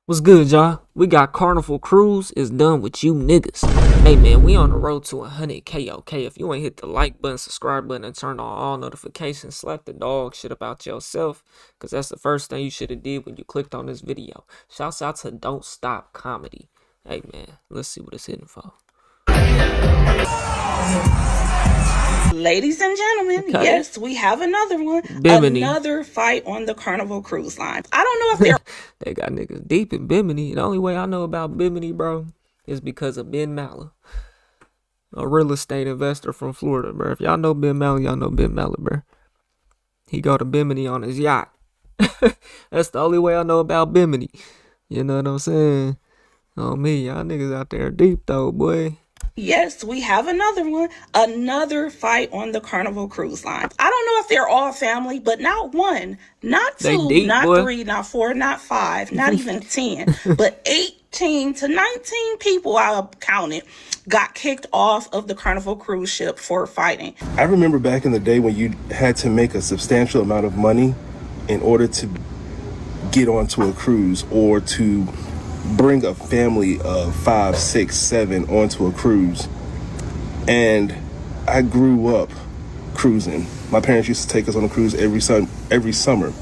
What's good, y'all? We got Carnival Cruise is done with you niggas. Hey man, we on the road to 100K, okay? If you ain't hit the like button, subscribe button, and turn on all notifications, slap the dog shit about yourself, because that's the first thing you should have did when you clicked on this video. Shouts out to Don't Stop Comedy. Hey man, let's see what it's hitting for. Ladies and gentlemen, Okay. yes, we have another one. Bimini. Another fight on the Carnival Cruise line. I don't know if they're They got niggas deep in Bimini. The only way I know about Bimini, bro, is because of Ben Maller, a real estate investor from Florida, bro. If y'all know Ben Maller, y'all know Ben Maller, bro. He go to Bimini on his yacht. That's the only way I know about Bimini. You know what I'm saying? Oh me, y'all niggas out there deep though, boy. Yes, we have another one. Another fight on the Carnival Cruise line. I don't know if they're all family, but not one, not They two, deep, not boy. 3, not 4, not 5, not even 10, but 18 to 19 people I counted got kicked off of the Carnival cruise ship for fighting. I remember back in the day when you had to make a substantial amount of money in order to get onto a cruise or to bring a family of 5, 6, 7 onto a cruise. And I grew up cruising. My parents used to take us on a cruise every summer.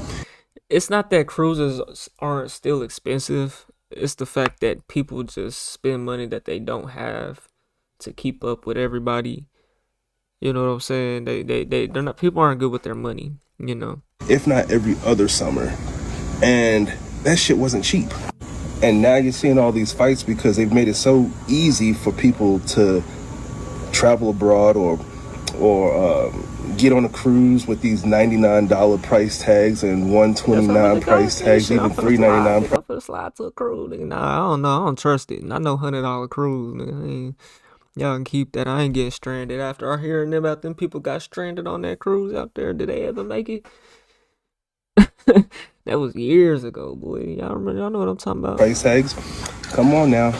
It's not that cruises aren't still expensive. It's the fact that people just spend money that they don't have to keep up with everybody. You know what I'm saying? They're not, people aren't good with their money, you know. If not every other summer. And that shit wasn't cheap. And now you're seeing all these fights because they've made it so easy for people to travel abroad or get on a cruise with these $99 price tags and $129 price tags, even $3.99. I'm finna slide to a cruise, nigga. Nah, I don't know. I don't trust it. I know $100 cruise, nigga. Y'all can keep that. I ain't getting stranded. After I hearing about them people got stranded on that cruise out there, did they ever make it? That was years ago, boy. Y'all remember? Y'all know what I'm talking about. Price tags. Come on now.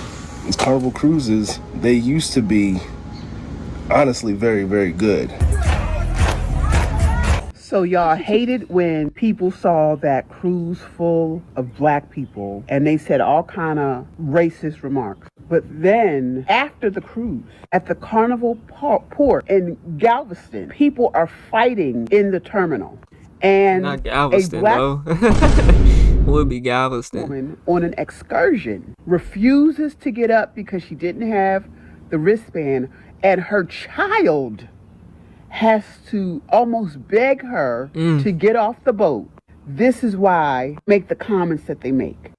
These Carnival Cruises, they used to be honestly very, very good. So y'all hated when people saw that cruise full of black people and they said all kind of racist remarks. But then after the cruise, at the Carnival port in Galveston, people are fighting in the terminal. And not Galveston, a black though. Would be Galveston. Woman on an excursion refuses to get up because she didn't have the wristband, and her child has to almost beg her to get off the boat. This is why make the comments that they make.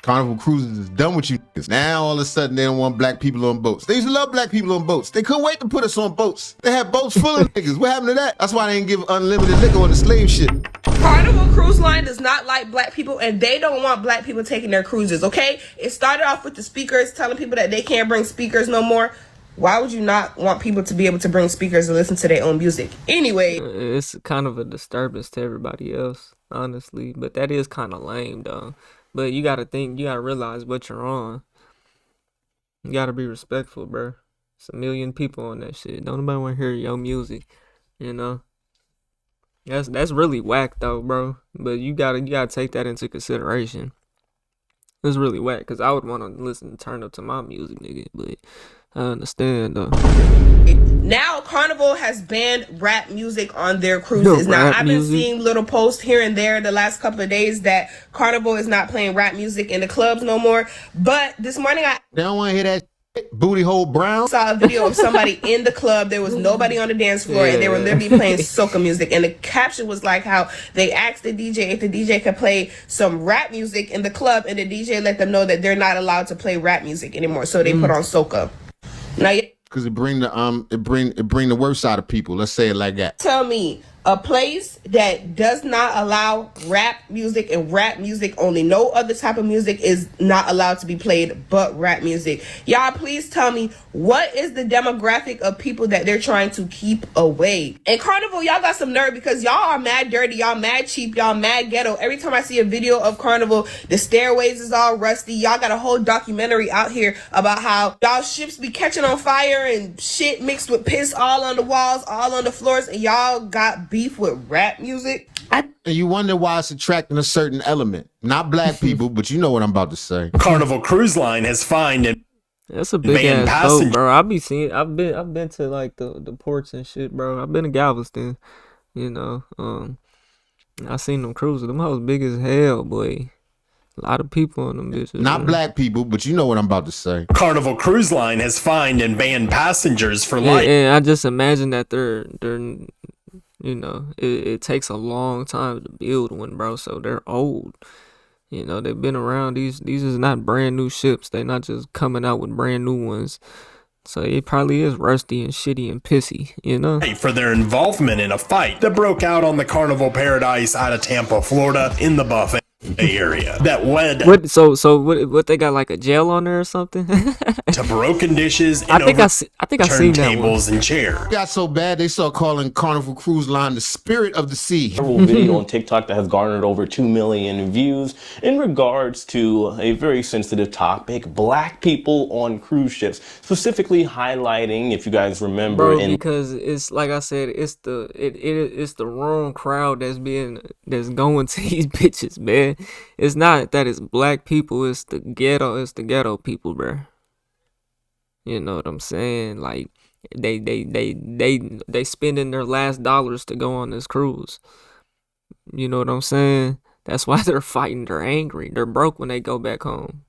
Carnival Cruises is done with you. Now all of a sudden they don't want black people on boats. They used to love black people on boats. They couldn't wait to put us on boats. They had boats full of niggas. What happened to that? That's why they didn't give unlimited liquor on the slave ship. Carnival Cruise Line does not like black people, and they don't want black people taking their cruises, okay? It started off with the speakers telling people that they can't bring speakers no more. Why would you not want people to be able to bring speakers and listen to their own music? Anyway. It's kind of a disturbance to everybody else, honestly. But that is kind of lame, though. But you gotta think, you gotta realize what you're on. You gotta be respectful, bro. It's a million people on that shit. Don't nobody want to hear your music, you know? That's really whack, though, bro. But you gotta take that into consideration. It's really whack, because I would want to listen, turn up to my music, nigga. But I understand, though. Now Carnival has banned rap music on their cruises. Now I've been seeing little posts here and there the last couple of days that Carnival is not playing rap music in the clubs no more. But this morning They don't want to hear that shit. Booty hole brown. Saw a video of somebody in the club. There was nobody on the dance floor, and they were literally playing soca music. And the caption was like how they asked the DJ if the DJ could play some rap music in the club, and the DJ let them know that they're not allowed to play rap music anymore. So they put on soca. Now, because it bring the worst out of people. Let's say it like that. Tell me a place that does not allow rap music and rap music only. No other type of music is not allowed to be played but rap music. Y'all, please tell me, what is the demographic of people that they're trying to keep away? And Carnival, y'all got some nerve because y'all are mad dirty, y'all mad cheap, y'all mad ghetto. Every time I see a video of Carnival, the stairways is all rusty. Y'all got a whole documentary out here about how y'all ships be catching on fire and shit mixed with piss all on the walls, all on the floors, and y'all got got beef with rap music. And you wonder why it's attracting a certain element. Not black people, but you know what I'm about to say. Carnival Cruise Line has fined and That's a big banned ass boat, passengers. bro. I've been to like the ports and shit, bro. I've been to Galveston, you know. I seen them cruises. Them hoes big as hell, boy. A lot of people on them bitches. Not bro. black people, but you know what I'm about to say. Carnival Cruise Line has fined and banned passengers for And, life. and I just imagine that they're you know, it takes a long time to build one, bro. So they're old. You know, they've been around. These is not brand new ships. They're not just coming out with brand new ones. So it probably is rusty and shitty and pissy, you know? For their involvement in a fight that broke out on the Carnival Paradise out of Tampa, Florida, in the Buffet area that led What they got, like a jail on there or something? to broken dishes and I think I seen that one. tables and chairs. It got so bad they started calling Carnival Cruise Line the spirit of the sea. Viral video on TikTok that has garnered over 2 million views in regards to a very sensitive topic: black people on cruise ships, specifically highlighting, if you guys remember, Bro, because it's like I said, it's it's the wrong crowd that's going to these bitches, man. It's not that it's black people, it's the ghetto people, bro. You know what I'm saying? Like they spending their last dollars to go on this cruise. You know what I'm saying? That's why they're fighting. They're angry. They're broke when they go back home.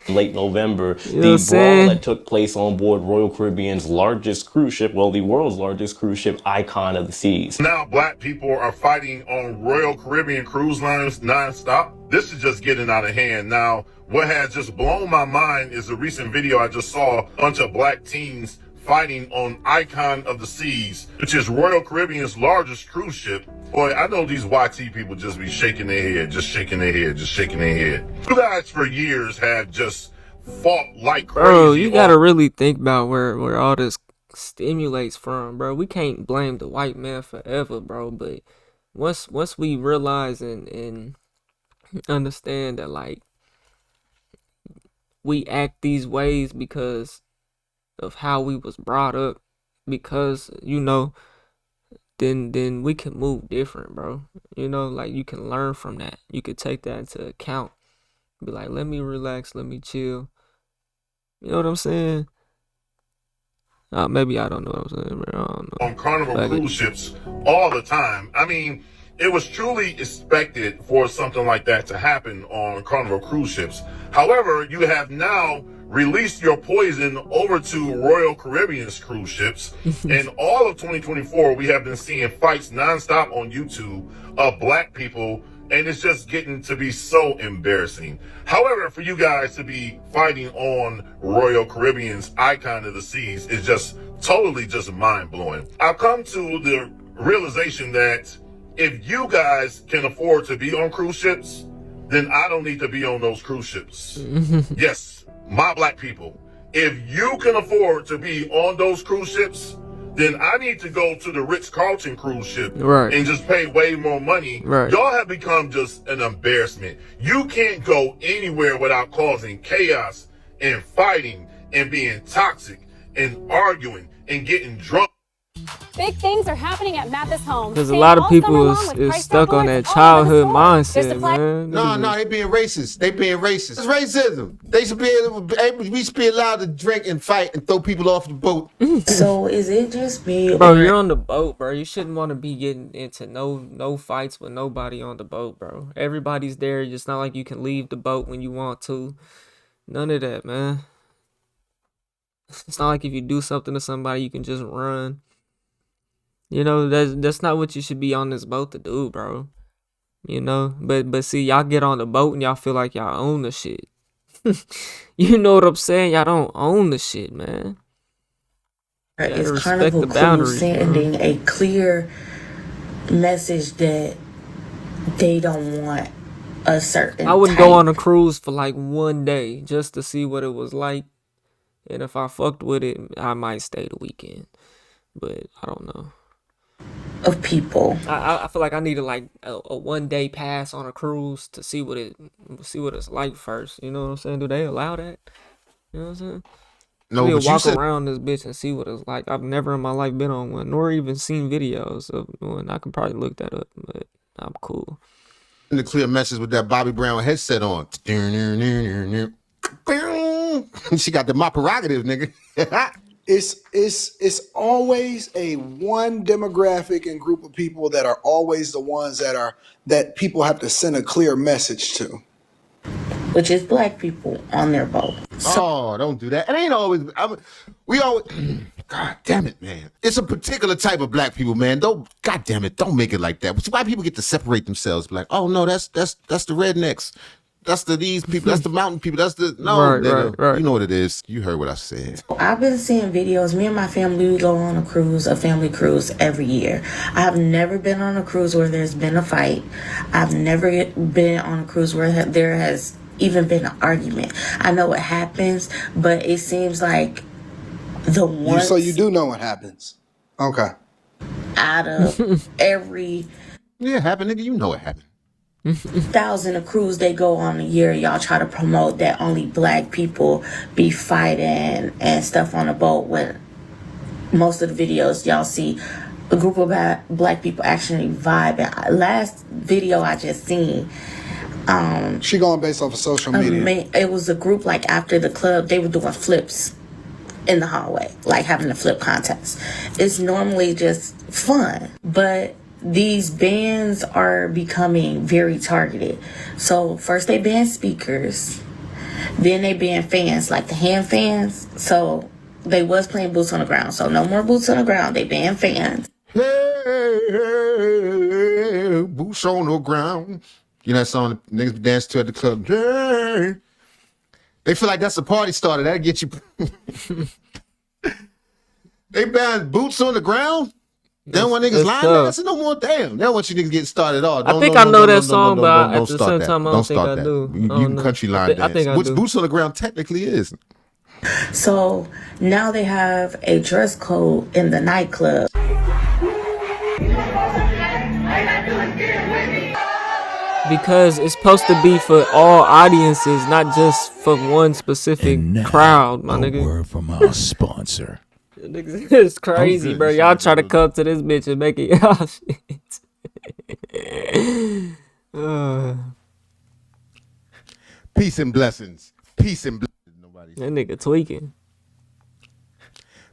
late November, You know what I'm the brawl saying? that took place on board Royal Caribbean's largest cruise ship, well, the world's largest cruise ship, Icon of the Seas. Now black people are fighting on Royal Caribbean cruise lines nonstop. This is just getting out of hand. Now, what has just blown my mind is a recent video I just saw, a bunch of black teens fighting on Icon of the Seas, which is Royal Caribbean's largest cruise ship. Boy, I know these YT people just be shaking their head, just shaking their head, just shaking their head. You guys for years have just fought like crazy. Bro, you gotta really think about where all this stimulates from, bro. We can't blame the white man forever, bro. But once we realize and understand that, like, we act these ways because of how we was brought up, because then we can move different, bro. You know, like, you can learn from that. You could take that into account. Be like, let me relax, let me chill. You know what I'm saying? Maybe I don't know what I'm saying, bro. I don't know. On Carnival cruise ships all the time. I mean, it was truly expected for something like that to happen on Carnival cruise ships. However, you have now released your poison over to Royal Caribbean's cruise ships. And all of 2024, we have been seeing fights nonstop on YouTube of black people, and it's just getting to be so embarrassing. However, for you guys to be fighting on Royal Caribbean's Icon of the Seas is just totally just mind-blowing. I've come to the realization that if you guys can afford to be on cruise ships, then I don't need to be on those cruise ships. Yes, my black people, if you can afford to be on those cruise ships, then I need to go to the Ritz-Carlton cruise ship and just pay way more money. Y'all have become just an embarrassment. You can't go anywhere without causing chaos and fighting and being toxic and arguing and getting drunk. Big things are happening at Mathis Homes. Because a lot of people is stuck on that childhood mindset, man. No, they being racist. They being racist. It's racism. They should be we should be allowed to drink and fight and throw people off the boat. So is it just me? Bro, you're on the boat, bro. You shouldn't want to be getting into no fights with nobody on the boat, bro. Everybody's there. It's not like you can leave the boat when you want to. None of that, man. It's not like if you do something to somebody, you can just run. You know, that's not what you should be on this boat to do, bro. You know, but see, y'all get on the boat and y'all feel like y'all own the shit. You know what I'm saying? Y'all don't own the shit, man. Is Carnival Cruise sending a clear message that they don't want a certain I wouldn't go on a cruise for like one day just to see what it was like. And if I fucked with it, I might stay the weekend. But I don't know. Of people. I feel like I needed like a 1 day pass on a cruise to see what it's like first. You know what I'm saying? Do they allow that? You know what I'm saying? No, We'll but you walk said around this bitch and see what it's like. I've never in my life been on one, nor even seen videos of one. I can probably look that up, but I'm cool. the clear message with that Bobby Brown headset on. She got the my prerogative, nigga. It's always a one demographic and group of people that are always the ones that people have to send a clear message to, which is black people on their boat. Oh, don't do that. It ain't always. We always. God damn it, man. It's a particular type of black people, man. Don't. God damn it. Don't make it like that. Which is why people get to separate themselves. Like, oh no, that's the rednecks. That's these people. That's the mountain people. That's the Right, nigga. right. You know what it is. You heard what I said. I've been seeing videos. Me and my family, we go on a family cruise every year. I have never been on a cruise where there's been a fight. I've never been on a cruise where there has even been an argument. I know what happens, but it seems like the one. So you do know what happens. Okay. Out of every. Yeah, happened, nigga. You know what happened. 1,000 a cruise they go on a year, y'all try to promote that only black people be fighting and stuff on a boat, when most of the videos y'all see a group of black people actually vibing. Last video I just seen, she going based off of social media. It was a group, like after the club, they were doing flips in the hallway, like having a flip contest. It's normally just fun, but these bans are becoming very targeted. So first they banned speakers, then they banned fans, like the hand fans. So they was playing boots on the ground, so no more boots on the ground. They banned fans. Hey, hey, boots on the ground. You know that song niggas dance to at the club. Hey. They feel like that's a party starter. That'll get you. They banned boots on the ground. They don't want niggas lying there. I said no more. Damn, they don't want you niggas getting started at all. I think I know that song, but at the same time, I don't think I do. You can country line dance. I think I which do. boots on the ground technically is. So now they have a dress code in the nightclub. Because it's supposed to be for all audiences, not just for one specific crowd, my nigga. Word from our sponsor. It's crazy, bro. Y'all try to come to this bitch and make it y'all shit. Peace and blessings. Peace and blessings. That nigga tweaking.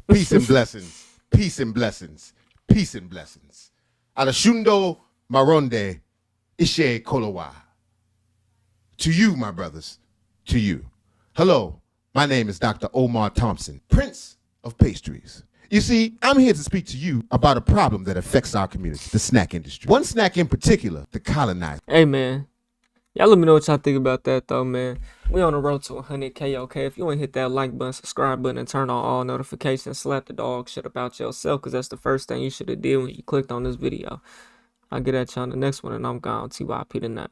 Peace and blessings. Peace and blessings. Peace and blessings. Alashundo Maronde Ishe Kolowa. To you, my brothers. To you. Hello, my name is Dr. Omar Thompson, Prince of Pastries. You see, I'm here to speak to you about a problem that affects our community, the snack industry. One snack in particular, the colonizer. Hey, man. Y'all let me know what y'all think about that, though, man. We on the road to 100K, okay? If you ain't hit that like button, subscribe button, and turn on all notifications, slap the dog shit about yourself, because that's the first thing you should have did when you clicked on this video. I'll get at y'all on the next one, and I'm gone. TYP the 9.